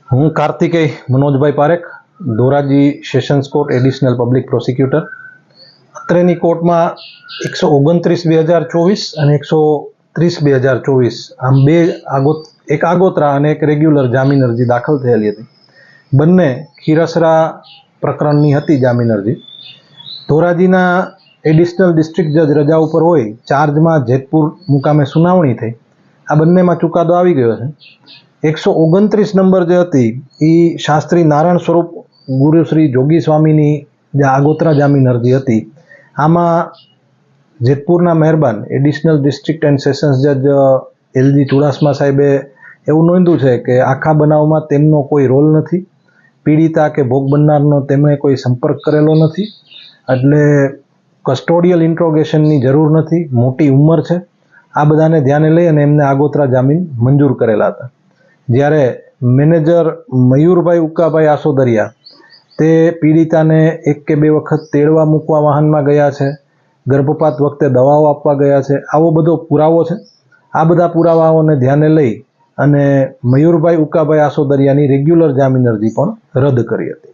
હું Kartikeya Manojbhai Parekh, Dhoraji sessions court additional public prosecutor. અત્રેની કોર્ટમાં 129/2024 અને 130/2024 આમ એક આગોતરા અને એક રેગ્યુલર જામીન અરજી દાખલ થયેલી હતી. બંને ખીરસરા પ્રકરણની હતી જામીન અરજી. ધોરાજીના એડિશનલ ડિસ્ટ્રિક્ટ જજ રજા ઉપર હોય, ચાર્જમાં જેતપુર મુકામે સુનાવણી થઈ. આ બંનેમાં ચુકાદો આવી ગયો છે. 129 નંબર જે હતી એ શાસ્ત્રી નારાયણ સ્વરૂપ ગુરુ શ્રી જોગી સ્વામીની જે આગોતરા જામીન અરજી હતી. આમાં જેતપુરના મહેરબાન એડિશનલ ડિસ્ટ્રિક્ટ એન્ડ સેશન્સ જજ એલજી ચુડાસમા સાહેબે એવું નોંધ્યું છે કે આખા બનાવમાં તેમનો કોઈ રોલ નથી, પીડિતા કે ભોગ બનનારનો તેમણે કોઈ સંપર્ક કરેલો નથી, એટલે કસ્ટોડિયલ ઇન્ટ્રોગેશનની જરૂર નથી, મોટી ઉંમર છે. આ બધાને ધ્યાને લઈ અને એમને આગોતરા જામીન મંજૂર કરેલા હતા. જ્યારે મેનેજર મયુરભાઈ ઉકાભાઈ આસોદરિયા તે પીડિતાને 1 કે 2 વખત તેડવા મૂકવા વાહનમાં ગયા છે, ગર્ભપાત વખતે દવાઓ આપવા ગયા છે, આવો બધો પુરાવો છે. આ બધા પુરાવાઓને ધ્યાને લઈ અને મયુરભાઈ ઉકાભાઈ આસોદરિયાની રેગ્યુલર જામીન અરજી પણ રદ કરી હતી.